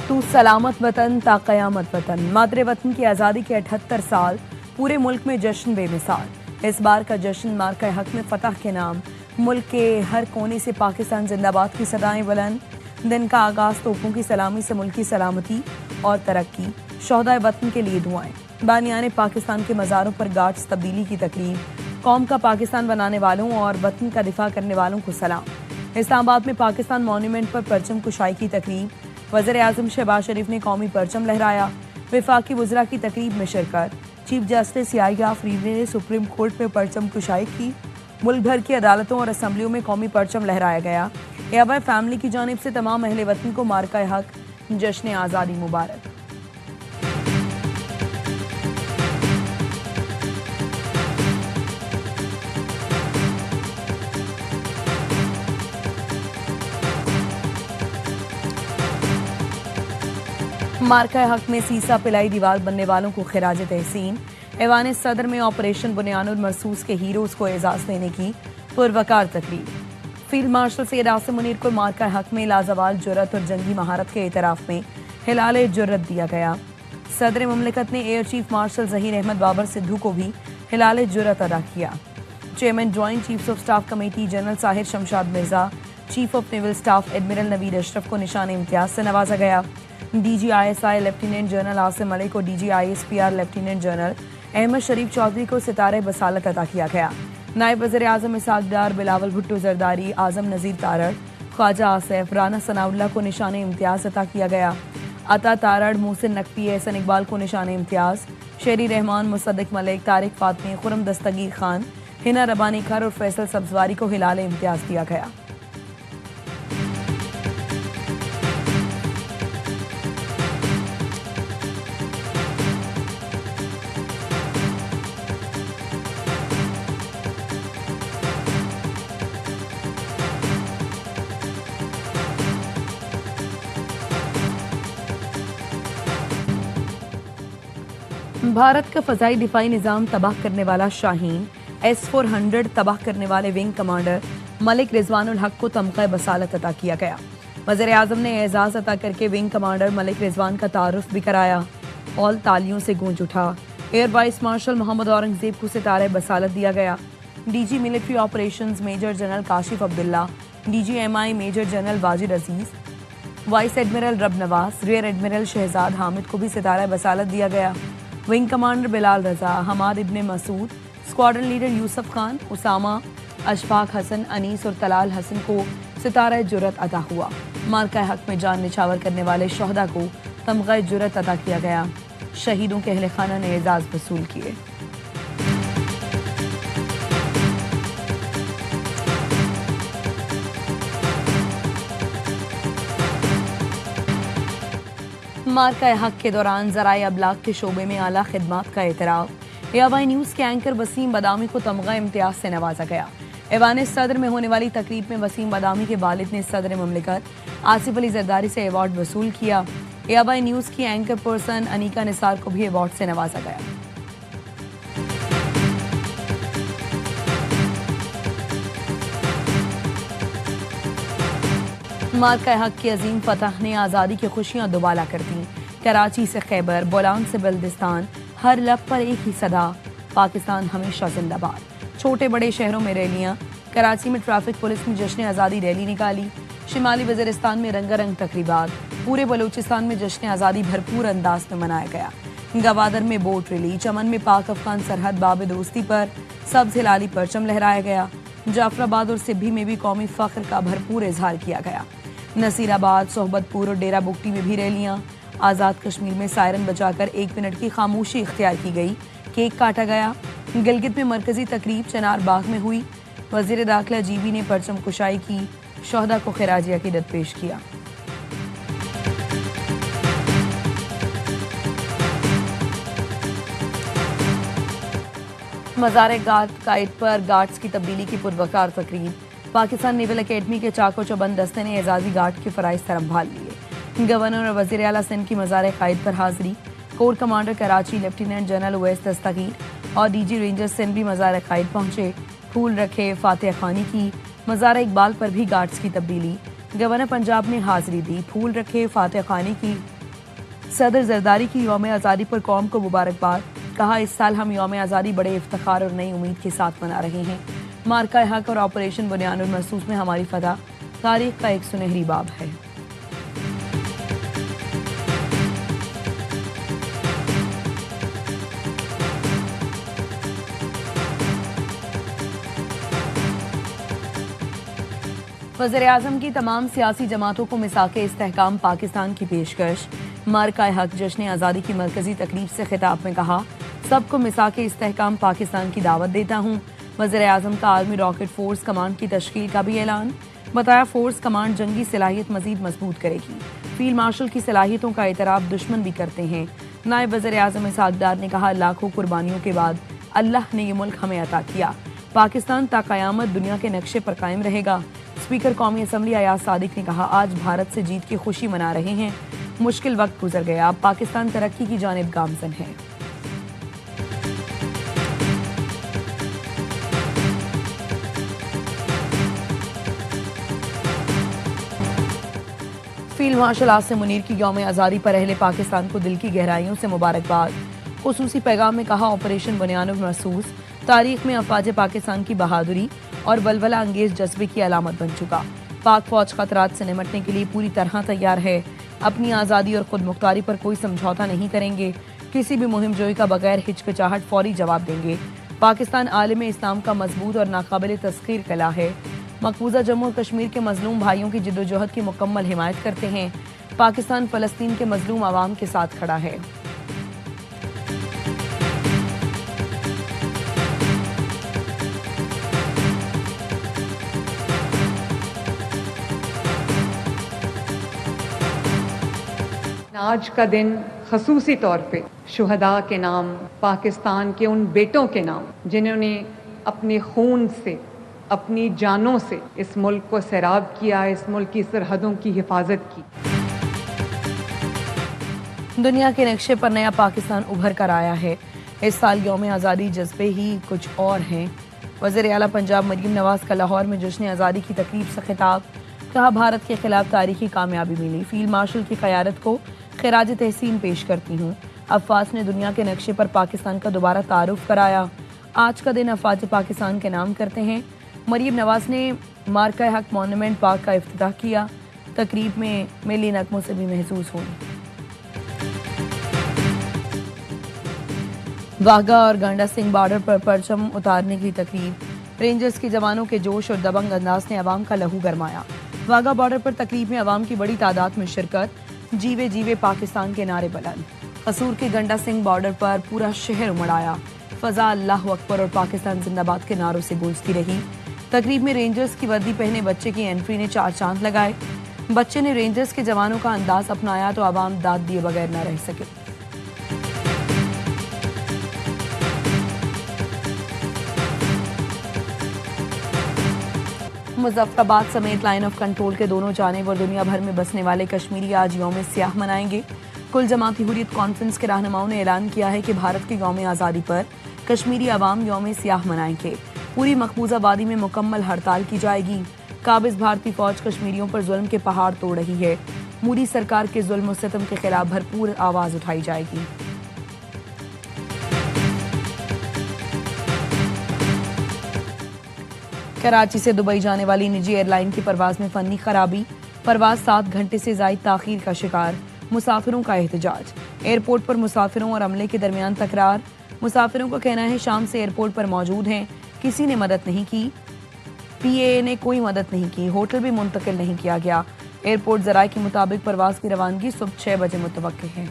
तू सलामत वतन ता क़यामत वतन। मातृ वतन की आज़ादी के 78 साल, पूरे मुल्क में जश्न बेमिसाल। इस बार का जश्न मार्का हक में फतह के नाम। मुल्क के हर कोने से पाकिस्तान जिंदाबाद की सदाएं बुलंद। दिन का आगाज तोपों की सलामी से मुल्क की सलामती और तरक्की। शोहदाए वतन के लिए दुआएं। बानियाने पाकिस्तान के मज़ारों पर गार्ड्स तब्दीली की तकरीब। कौम का पाकिस्तान बनाने वालों और वतन का दिफा करने वालों को सलाम। इस्लामाबाद में पाकिस्तान मॉन्यूमेंट पर परचम कुशाई की तकरीब। वज़ीर आज़म शहबाज शरीफ ने कौमी परचम लहराया। वफाकी वज़रा की तकरीब में शिरकत। चीफ जस्टिस याहिया फरीदी ने सुप्रीम कोर्ट में परचम कुशाई की। मुल्क भर की अदालतों और असम्बलियों में कौमी परचम लहराया गया। एआईवाई फैमिली की जानिब से तमाम अहले वतन को मार्का हक जश्न आज़ादी मुबारक। मार्का हक में सीसा पिलाई दीवार बनने वालों को खिराज तहसीन। ऐवान सदर में ऑपरेशन बुनियानुल मरसूस के हीरोज को एजाज देने की पुरवकार तकरीब। फील्ड मार्शल सैयद आसिम मुनीर को मार्का हक में लाजवाल जुर्रत और जंगी महारत के एतराफ में हिलाल जुर्रत दिया गया। सदर ममलिकत ने air chief marshal Zaheer Ahmed Babar Sidhu को भी हिलाल जुर्रत अदा किया। Chairman joint chiefs of staff committee general Sahir Shamshad Mirza, chief of naval staff admiral Naveed Ashraf को निशान इम्तियाज से नवाजा गया। DGISI lieutenant general Asim Malik को DGISPR lieutenant general Ahmed Sharif Chaudhry को सितारे बसालत अता किया गया। नायब वज़ीर आज़म इसहाक डार, बिलावल भुट्टो जरदारी, आज़म नज़ीर तारड़, ख्वाजा आसिफ, राना सनाउल्लाह को निशान इम्तियाज अता किया गया। अता तारड़, मोहसिन नकवी, एहसन इकबाल को निशान इम्तियाज। शेरी रहमान, मुसद्दिक मलिक, तारिक फातमी, खुरम दस्तगीर खान, हिना रबानी खर और फैसल सब्जवारी को हिलाल इम्तियाज दिया गया। भारत का फ़ज़ाई दिफाई निज़ाम तबाह करने वाला शाहीन S-400 तबाह करने वाले विंग कमांडर मलिक रिजवानुल हक को तमग़ा बसालत अता किया गया। वज़ीर आज़म ने एजाज़ अता करके विंग कमांडर मलिक रिजवान का तारुफ भी कराया। हॉल तालियों से गूंज उठा। Air vice marshal Mohammad Aurangzeb को सितारे बसालत दिया गया। DG military operations major general Kashif Abdullah, DGMI major general Wajid Aziz, vice admiral Rab Nawaz, rear admiral Shahzad Hamid को भी सितारा बसालत दिया गया। Wing commander Bilal Raza, Hamad Ibne Masood, squadron leader Yusuf Khan, Usama, Ashfaq Hasan, Anees और तलाल हसन को सितारा जुर्रत अता हुआ। मार्का हक में जान निछावर करने वाले शोहदा को तमग़ा जुर्रत अता किया गया। शहीदों के अहले खाना ने एजाज वसूल किए। मार्का हक के दौरान ज़राए अबलाग के शोबे में आला खिदमात का एतराफ़। एआईवाई न्यूज़ के एंकर वसीम बदामी को तमग़ा इम्तियाज से नवाजा गया। ऐवान सदर में होने वाली तकरीब में वसीम बदामी के वालिद ने सदर ममलिकत आसिफ अली जरदारी से अवार्ड वसूल किया। एआईवाई न्यूज़ की एंकर पर्सन अनीका निसार को भी अवार्ड से नवाजा गया। मार्का हक की अजीम फतह ने आज़ादी की खुशियाँ दुबाला कर दी। कराची से खैबर, बोलान से बल्दिस्तान, हर लब पर एक ही सदा, पाकिस्तान हमेशा जिंदाबाद। छोटे बड़े शहरों में रैलियाँ। कराची में ट्रैफिक पुलिस ने जश्न आज़ादी रैली निकाली। शिमाली वज़ीरिस्तान में रंगारंग तकरीबात। पूरे बलूचिस्तान में जश्न आज़ादी भरपूर अंदाज में मनाया गया। गवादर में बोट रैली। चमन में पाक अफगान सरहद बाब दोस्ती पर सब्ज़ हिलाली परचम लहराया गया। जाफराबाद और सिब्भी में भी कौमी फ़ख्र का भरपूर इजहार किया गया। नसीराबाद, सोहबतपुर और डेरा बुगटी में भी रैलियाँ। आज़ाद कश्मीर में सायरन बजाकर 1 मिनट की खामोशी इख्तियार की गई। केक काटा गया। गिलगित में मरकजी तकरीब चनार बाग में हुई। वज़ीर दाखिला जीबी ने परचम कुशाई की। शोहदा को खिराज अकीदत पेश किया। मज़ार कायद पर गार्ड्स की तब्दीली की पुरवकार तकरीब। पाकिस्तान नेवल अकेडमी के चाको चौबंद दस्ते ने एजाजी गार्ड के फ़राइज़ संभाल लिए। गवर्नर और वज़ीर आला सिंध की मज़ार कायद पर हाजिरी। Corps commander Karachi lieutenant general Uwais Dastgir और DG रेंजर्स सिंध भी मज़ार कायद पहुंचे। फूल रखे, फातिहा खानी की। मज़ार इकबाल पर भी गार्ड्स की तब्दीली। गवर्नर पंजाब ने हाजिरी दी। फूल रखे, फातिहा खानी की। सदर जरदारी की यौम आज़ादी पर कौम को मुबारकबाद। कहा, इस साल हम यौम आज़ादी बड़े इफ्तिखार और नई उम्मीद के साथ मना रहे हैं। मार्का हक और ऑपरेशन बुनियानुल मरसूस में हमारी फतह तारीख का एक सुनहरी बाब है। वज़ीर-ए-आज़म की तमाम सियासी जमातों को मिसाके इस्तेहकाम पाकिस्तान की पेशकश। मार्का हक जश्न आज़ादी की मरकजी तकरीब से खिताब में कहा, सबको मिसाके इस्तेहकाम पाकिस्तान की दावत देता हूँ। वज़ीर-ए-आज़म का आर्मी रॉकेट फोर्स कमांड की तश्कील का भी ऐलान। बताया, फोर्स कमांड जंगी सलाहियत मजीद मजबूत करेगी। फील्ड मार्शल की सलाहियतों का एतराफ़ दुश्मन भी करते हैं। नायब वज़ीर-ए-आज़म इसहाक डार ने कहा, लाखों कुर्बानियों के बाद अल्लाह ने ये मुल्क हमें अता किया। पाकिस्तान ता क़यामत दुनिया के नक्शे पर कायम रहेगा। स्पीकर कौमी असम्बली अयाज सादिक ने कहा, आज भारत से जीत की खुशी मना रहे हैं। मुश्किल वक्त गुजर गया, अब पाकिस्तान तरक्की की जानिब गामजन है। फील्ड मार्शल आसिम मुनीर की यौम आज़ादी पर अहले पाकिस्तान को दिल की गहराइयों से मुबारकबाद। खुसूसी पैगाम में कहा, ऑपरेशन बुनियानुल मरसूस तारीख में अफवाज पाकिस्तान की बहादुरी और वलवला अंगेज जज्बे की अलामत बन चुका। पाक फौज खतरात से निपटने के लिए पूरी तरह तैयार है। अपनी आज़ादी और खुद मुख्तारी पर कोई समझौता नहीं करेंगे। किसी भी मुहिम जोई का बगैर हिचकिचाहट फौरी जवाब देंगे। पाकिस्तान आलिम इस्लाम का मजबूत और नाकाबिल तस्खीर कला है। मकबूजा जम्मू और कश्मीर के मजलूम भाइयों की जिद्दोजहद की मुकम्मल हिमायत करते हैं। पाकिस्तान फ़लस्तीन के मजलूम आवाम के साथ खड़ा है। आज का दिन खसूसी तौर पे शुहदा के नाम, पाकिस्तान के उन बेटों के नाम जिन्होंने अपने खून से, अपनी जानों से इस मुल्क को सैराब किया, इस मुल्क की सरहदों की हिफाजत की। दुनिया के नक्शे पर नया पाकिस्तान उभर कर आया है। इस साल यौम आज़ादी जज्बे ही कुछ और हैं। वज़ीर आला पंजाब मरीम नवाज का लाहौर में जश्न आज़ादी की तकरीब से खिताब। कहा, भारत के खिलाफ तारीखी कामयाबी मिली। फील्ड मार्शल की क़यादत को खिराज तहसीन पेश करती हूँ। अफवाज ने दुनिया के नक्शे पर पाकिस्तान का दोबारा तारुफ कराया। आज का दिन अफवाज पाकिस्तान के नाम करते हैं। मरीम नवाज ने मार्का हक मॉन्यूमेंट पार्क का इफ्तिताह किया। तकरीब में मिली नगमों से भी महसूस हुई। वाघा और गंडा सिंह बॉर्डर पर परचम उतारने की तकरीब। रेंजर्स के जवानों के जोश और दबंग अंदाज ने अवाम का लहू गरमाया। वाघा बॉर्डर पर तकरीब में अवाम की बड़ी तादाद में शिरकत। जीवे जीवे पाकिस्तान के नारे बुलंद। कसूर के गंडा सिंह बॉर्डर पर पूरा शहर उमड़ आया। फजा अल्लाह अकबर और पाकिस्तान जिंदाबाद के नारों से गूंजती रही। तकरीब में रेंजर्स की वर्दी पहने बच्चे की एंट्री ने चार चांद लगाए। बच्चे ने रेंजर्स के जवानों का अंदाज अपनाया तो अवाम दाद दिए बगैर न रह सके। मुजफ्फराबाद समेत लाइन ऑफ कंट्रोल के दोनों जानिब और दुनिया भर में बसने वाले कश्मीरी आज यौम सियाह मनाएंगे। कुल जमाती हुर्रियत कॉन्फ्रेंस के रहनुमाओं ने ऐलान किया है कि भारत की यौम आज़ादी पर कश्मीरी अवाम यौम सियाह मनाएंगे। पूरी मकबूजा वादी में मुकम्मल हड़ताल की जाएगी। काबिज भारतीय फौज कश्मीरियों पर जुल्म के पहाड़ तोड़ रही है। मोदी सरकार के जुल्म सितम के खिलाफ भरपूर आवाज उठाई जाएगी। कराची से दुबई जाने वाली निजी एयरलाइन की परवाज में फनी खराबी। परवाज 7 घंटे से ज़ायद ताखीर का शिकार। मुसाफिरों का एहतजाज। एयरपोर्ट पर मुसाफिरों और अमले के दरमियान तकरार। मुसाफिरों का कहना है शाम से एयरपोर्ट पर मौजूद हैं, किसी ने मदद नहीं की। PAA ने कोई मदद नहीं की। होटल भी मुंतकिल नहीं किया गया। एयरपोर्ट ज़राए के मुताबिक परवाज की रवानगी सुबह 6 बजे मुतवक्किल है।